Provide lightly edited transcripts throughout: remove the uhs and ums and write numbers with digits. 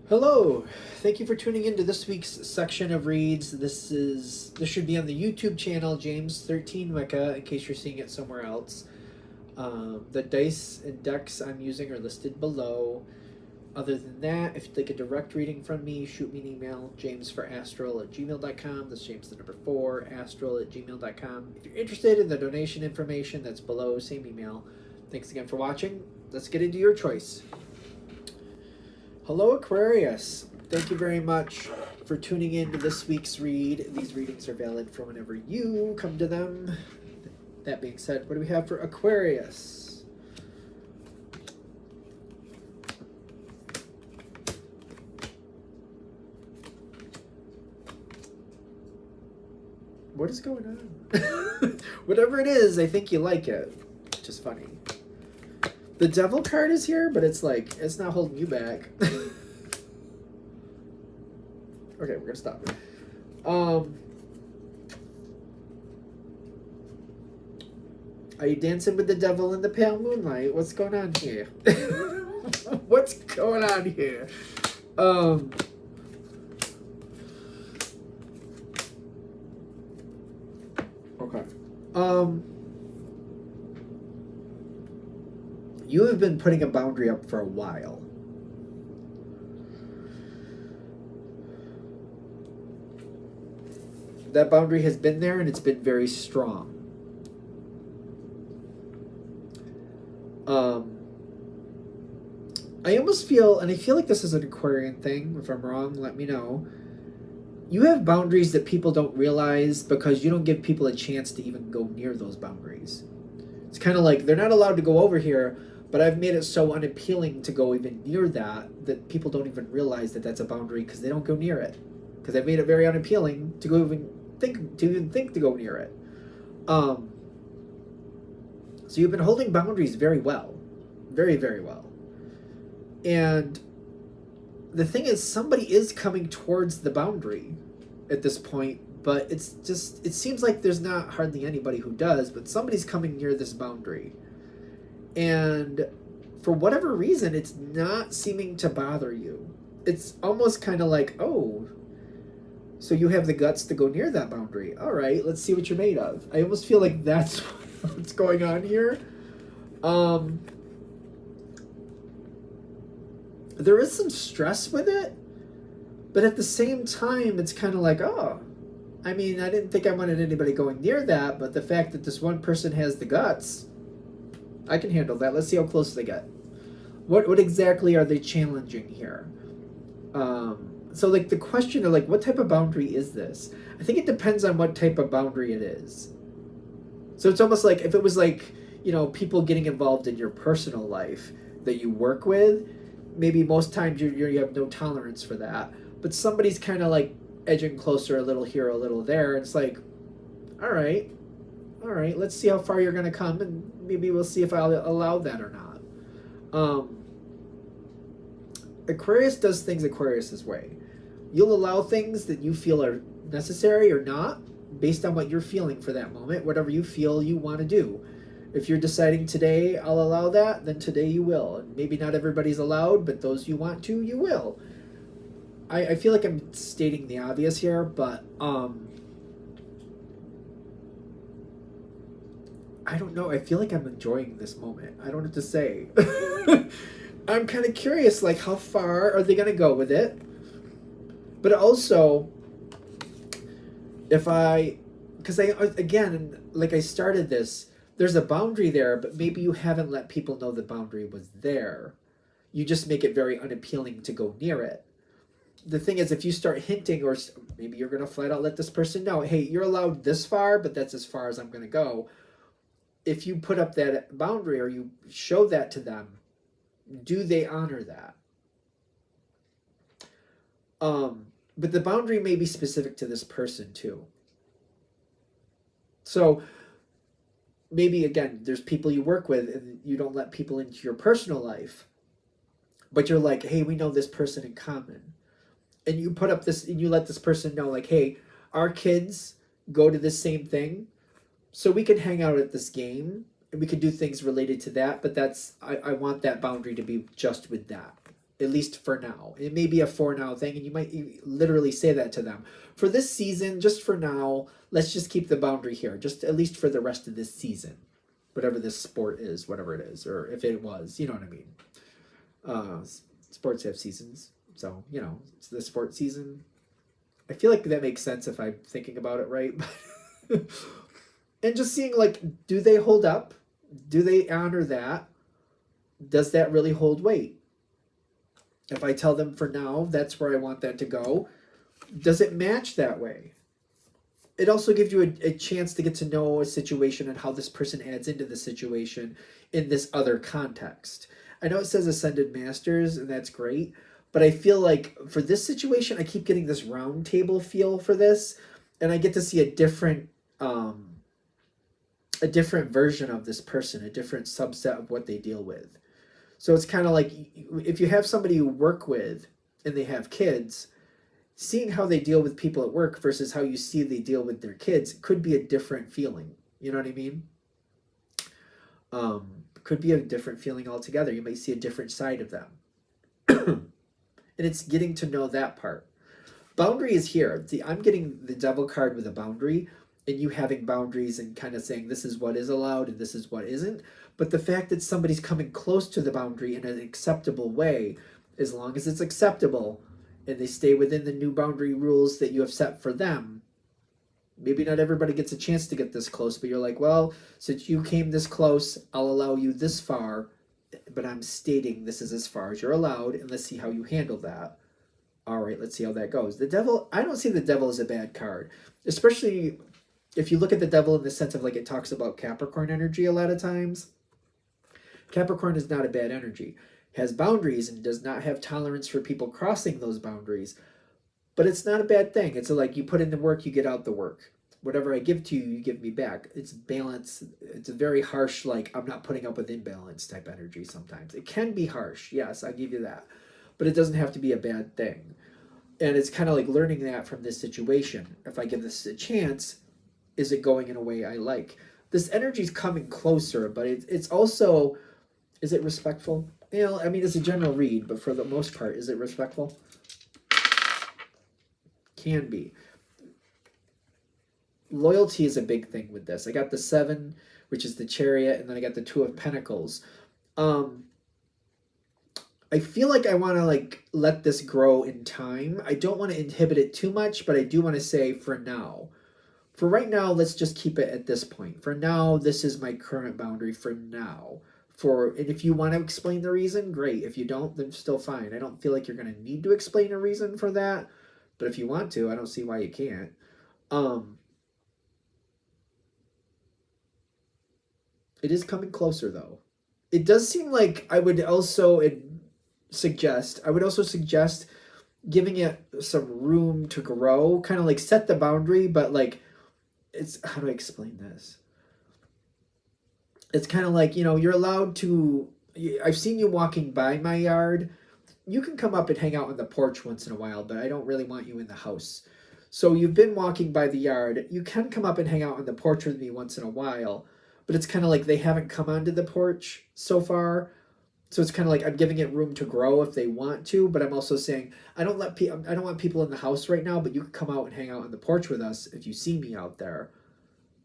Hello, thank you for tuning in to this week's section of reads. This should be on the YouTube channel James13 Wicca in case you're seeing it somewhere else. The dice and decks I'm using are listed below. Other than that, if you'd like a direct reading from me, shoot me an email, jamesforastral@gmail.com. That's James the number 4, astral@gmail.com. If you're interested in the donation information, that's below, same email. Thanks again for watching. Let's get into your choice. Hello, Aquarius. Thank you very much for tuning in to this week's read. These readings are valid for whenever you come to them. That being said, what do we have for Aquarius? What is going on? Whatever it is, I think you like it. Which is funny. The Devil card is here, but it's like, it's not holding you back. Okay, we're gonna stop. Are you dancing with the devil in the pale moonlight? What's going on here? What's going on here? Okay. You have been putting a boundary up for a while. That boundary has been there and it's been very strong. I almost feel, and I feel like this is an Aquarian thing. If I'm wrong, let me know. You have boundaries that people don't realize because you don't give people a chance to even go near those boundaries. It's kind of like they're not allowed to go over here, but I've made it so unappealing to go even near that people don't even realize that that's a boundary because they don't go near it. Because I've made it very unappealing to go even think to go near it. So you've been holding boundaries very well. Very, very well. And the thing is, somebody is coming towards the boundary at this point, but it seems like there's not hardly anybody who does, but somebody's coming near this boundary. And for whatever reason, it's not seeming to bother you. It's almost kind of like, oh, so you have the guts to go near that boundary. All right, let's see what you're made of. I almost feel like that's what's going on here. There is some stress with it, but at the same time, it's kind of like, oh, I mean, I didn't think I wanted anybody going near that, but the fact that this one person has the guts, I can handle that. Let's see how close they get. What exactly are they challenging here? So, like, the question of, like, what type of boundary is this? I think it depends on what type of boundary it is. So it's almost like if it was like, you know, people getting involved in your personal life that you work with, maybe most times you have no tolerance for that. But somebody's kind of like edging closer a little here, a little there. It's like, all right, let's see how far you're going to come, and maybe we'll see if I'll allow that or not. Aquarius does things Aquarius's way. You'll allow things that you feel are necessary or not, based on what you're feeling for that moment, whatever you feel you want to do. If you're deciding today I'll allow that, then today you will. And maybe not everybody's allowed, but those you want to, you will. I feel like I'm stating the obvious here, but I don't know. I feel like I'm enjoying this moment. I don't know what to say. I'm kind of curious, like, how far are they going to go with it? But also, because again, like I started this, there's a boundary there, but maybe you haven't let people know the boundary was there. You just make it very unappealing to go near it. The thing is, if you start hinting, or maybe you're going to flat out let this person know, hey, you're allowed this far, but that's as far as I'm going to go. If you put up that boundary or you show that to them, do they honor that? But the boundary may be specific to this person too. So maybe, again, there's people you work with and you don't let people into your personal life, but you're like, hey, we know this person in common. And you put up this, and you let this person know, like, hey, our kids go to this same thing, so we can hang out at this game and we could do things related to that, but that's, I want that boundary to be just with that. at least for now. It may be a for now thing, and you might literally say that to them. For this season, just for now, let's just keep the boundary here, just at least for the rest of this season. Whatever this sport is, whatever it is, or if it was, you know what I mean. Sports have seasons, so, you know, it's the sports season. I feel like that makes sense if I'm thinking about it right. And just seeing, like, do they hold up? Do they honor that? Does that really hold weight? If I tell them for now, that's where I want that to go, does it match that way? It also gives you a chance to get to know a situation and how this person adds into the situation in this other context. I know it says Ascended Masters, and that's great, but I feel like for this situation, I keep getting this round table feel for this, and I get to see a different version of this person, a different subset of what they deal with. So it's kind of like if you have somebody you work with and they have kids, seeing how they deal with people at work versus how you see they deal with their kids could be a different feeling. You know what I mean? Could be a different feeling altogether. You might see a different side of them. And it's getting to know that part. Boundary is here. See, I'm getting the devil card with a boundary, and you having boundaries and kind of saying this is what is allowed and this is what isn't. But the fact that somebody's coming close to the boundary in an acceptable way, as long as it's acceptable and they stay within the new boundary rules that you have set for them, maybe not everybody gets a chance to get this close, but you're like, well, since you came this close, I'll allow you this far, but I'm stating this is as far as you're allowed, and let's see how you handle that. All right, let's see how that goes. The devil, I don't see the devil as a bad card, especially if you look at the devil in the sense of like it talks about Capricorn energy a lot of times. Capricorn is not a bad energy. It has boundaries and does not have tolerance for people crossing those boundaries. But it's not a bad thing. It's like you put in the work, you get out the work. Whatever I give to you, you give me back. It's balance. It's a very harsh, like I'm not putting up with imbalance type energy sometimes. It can be harsh. Yes, I give you that. But it doesn't have to be a bad thing. And it's kind of like learning that from this situation. If I give this a chance, is it going in a way I like? This energy is coming closer, but it's also, is it respectful? You know, I mean, it's a general read, but for the most part, is it respectful? Can be. Loyalty is a big thing with this. I got the 7, which is the Chariot, and then I got the 2 of Pentacles. I feel like I want to like let this grow in time. I don't want to inhibit it too much, but I do want to say for now. For right now, let's just keep it at this point. For now, this is my current boundary for now. And if you want to explain the reason, great. If you don't, then still fine. I don't feel like you're going to need to explain a reason for that. But if you want to, I don't see why you can't. It is coming closer, though. It does seem like I would also suggest giving it some room to grow. Kind of like set the boundary, but like, how do I explain this? It's kind of like, you know, you're allowed to, I've seen you walking by my yard. You can come up and hang out on the porch once in a while, but I don't really want you in the house. So you've been walking by the yard. You can come up and hang out on the porch with me once in a while, but it's kind of like they haven't come onto the porch so far. So it's kind of like I'm giving it room to grow if they want to, but I'm also saying I don't want people in the house right now, but you can come out and hang out on the porch with us if you see me out there.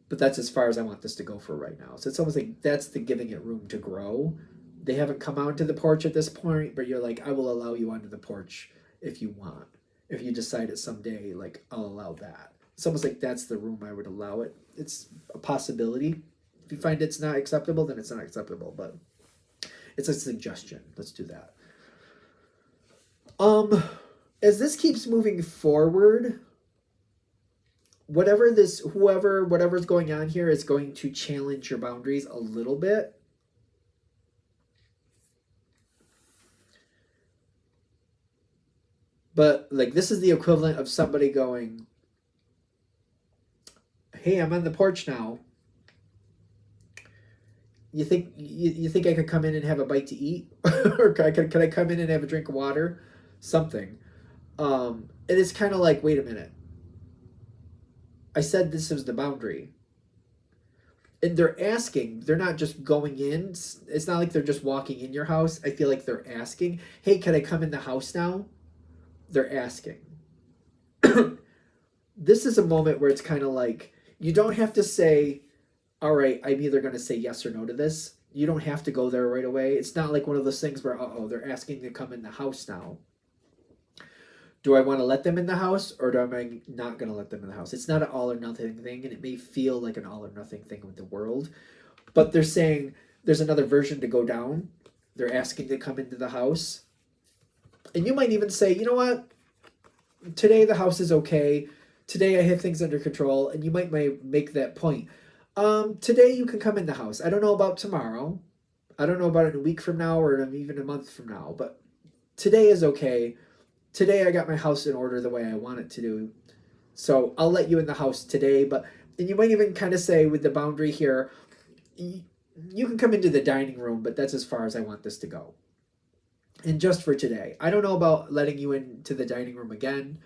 But that's as far as I want this to go for right now. So it's almost like that's the giving it room to grow. They haven't come onto the porch at this point, but you're like, I will allow you onto the porch if you want. If you decide it someday, like, I'll allow that. It's almost like that's the room I would allow it. It's a possibility. If you find it's not acceptable, then it's not acceptable, but it's a suggestion. Let's do that. As this keeps moving forward, whatever's going on here is going to challenge your boundaries a little bit. But like this is the equivalent of somebody going, hey, I'm on the porch now. You think I could come in and have a bite to eat? Or could I come in and have a drink of water? Something. And it's kind of like, wait a minute. I said this was the boundary. And they're asking, they're not just going in. It's not like they're just walking in your house. I feel like they're asking, hey, can I come in the house now? They're asking. This is a moment where it's kind of like, you don't have to say, all right, I'm either going to say yes or no to this. You don't have to go there right away. It's not like one of those things where, they're asking to come in the house now. Do I want to let them in the house, or am I not going to let them in the house? It's not an all or nothing thing, and it may feel like an all or nothing thing with the world. But they're saying there's another version to go down. They're asking to come into the house. And you might even say, you know what? Today the house is okay. Today I have things under control. And you might make that point. Today you can come in the house. I don't know about tomorrow. I don't know about it a week from now or even a month from now. But today is okay. Today I got my house in order the way I want it to do. So I'll let you in the house today. And you might even kind of say with the boundary here, you can come into the dining room, but that's as far as I want this to go. And just for today. I don't know about letting you into the dining room again,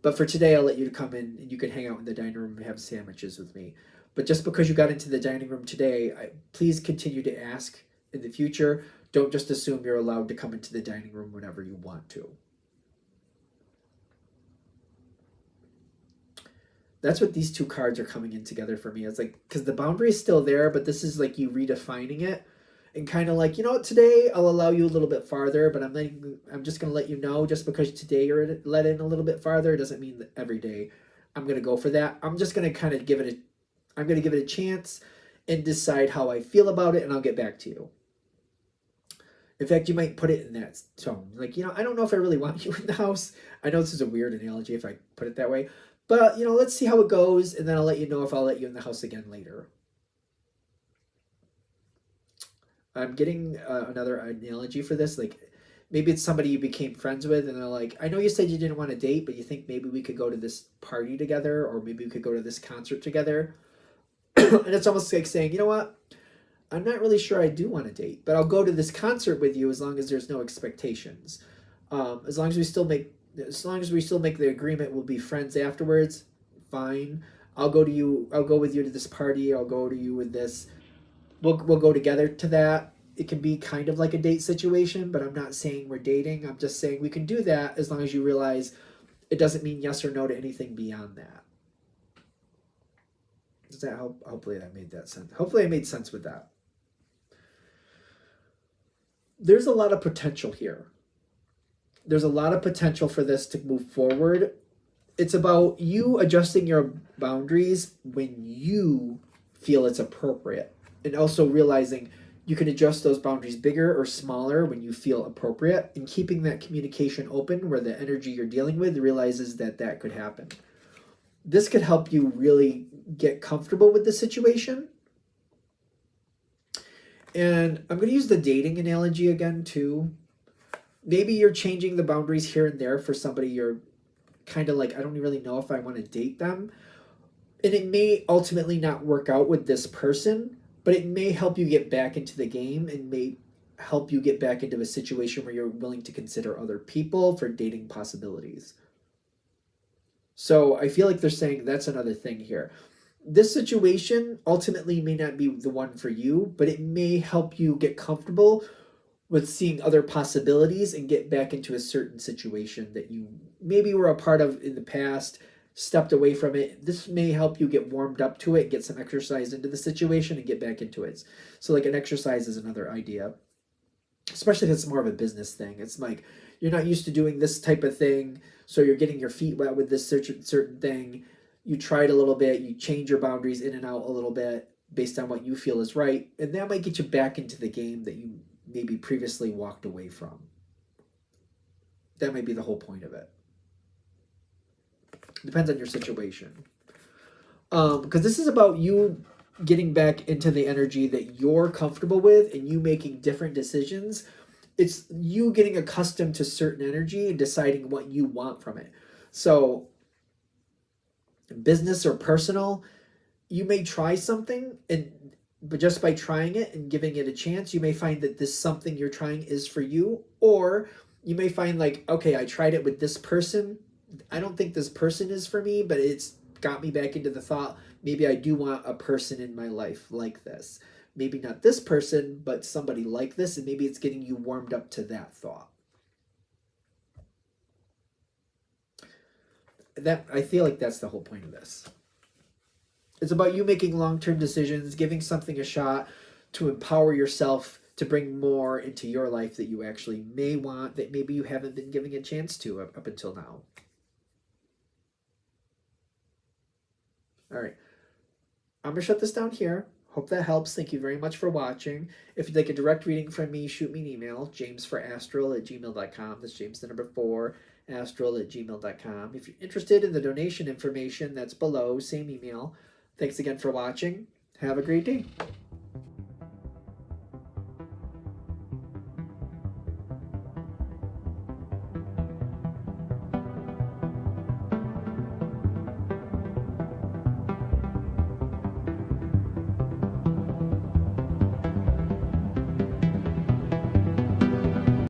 but for today I'll let you come in and you can hang out in the dining room and have sandwiches with me. But just because you got into the dining room today, please continue to ask in the future. Don't just assume you're allowed to come into the dining room whenever you want to. That's what these two cards are coming in together for me. It's like, because the boundary is still there, but this is like you redefining it and kind of like, you know what, today I'll allow you a little bit farther, but I'm just going to let you know, just because today you're let in a little bit farther, doesn't mean that every day I'm going to go for that. I'm just going to kind of give it a chance and decide how I feel about it, and I'll get back to you. In fact, you might put it in that tone. Like, you know, I don't know if I really want you in the house. I know this is a weird analogy if I put it that way. But, you know, let's see how it goes, and then I'll let you know if I'll let you in the house again later. I'm getting another analogy for this. Like, maybe it's somebody you became friends with, and they're like, I know you said you didn't want to date, but you think maybe we could go to this party together, or maybe we could go to this concert together. And it's almost like saying, you know what? I'm not really sure I do want to date, but I'll go to this concert with you as long as there's no expectations. As long as we still make the agreement, we'll be friends afterwards. Fine. I'll go with you to this party. I'll go to you with this. We'll go together to that. It can be kind of like a date situation, but I'm not saying we're dating. I'm just saying we can do that as long as you realize it doesn't mean yes or no to anything beyond that. Does that help? Hopefully that made that sense. Hopefully I made sense with that. There's a lot of potential here. There's a lot of potential for this to move forward. It's about you adjusting your boundaries when you feel it's appropriate, and also realizing you can adjust those boundaries bigger or smaller when you feel appropriate, and keeping that communication open where the energy you're dealing with realizes that could happen. This could help you really get comfortable with the situation. And I'm going to use the dating analogy again too. Maybe you're changing the boundaries here and there for somebody you're kind of like, I don't really know if I want to date them. And it may ultimately not work out with this person, but it may help you get back into the game and may help you get back into a situation where you're willing to consider other people for dating possibilities. So I feel like they're saying that's another thing here. This situation ultimately may not be the one for you, but it may help you get comfortable with seeing other possibilities and get back into a certain situation that you maybe were a part of in the past, stepped away from it. This may help you get warmed up to it, get some exercise into the situation, and get back into it. So like an exercise is another idea, especially if it's more of a business thing. It's like you're not used to doing this type of thing, so you're getting your feet wet with this certain thing. You try it a little bit, you change your boundaries in and out a little bit based on what you feel is right, and that might get you back into the game that you maybe previously walked away from. That might be the whole point of it. Depends on your situation. Because this is about you getting back into the energy that you're comfortable with and you making different decisions. It's you getting accustomed to certain energy and deciding what you want from it. So, business or personal, you may try something, but just by trying it and giving it a chance, you may find that this something you're trying is for you. Or you may find like, okay, I tried it with this person. I don't think this person is for me, but it's got me back into the thought, maybe I do want a person in my life like this. Maybe not this person, but somebody like this, and maybe it's getting you warmed up to that thought. That, I feel like that's the whole point of this. It's about you making long-term decisions, giving something a shot to empower yourself to bring more into your life that you actually may want, that maybe you haven't been giving a chance to up until now. All right. I'm going to shut this down here. Hope that helps. Thank you very much for watching. If you'd like a direct reading from me, shoot me an email, jamesforastral@gmail.com. That's James the number 4, astral@gmail.com. If you're interested in the donation information, that's below, same email. Thanks again for watching. Have a great day.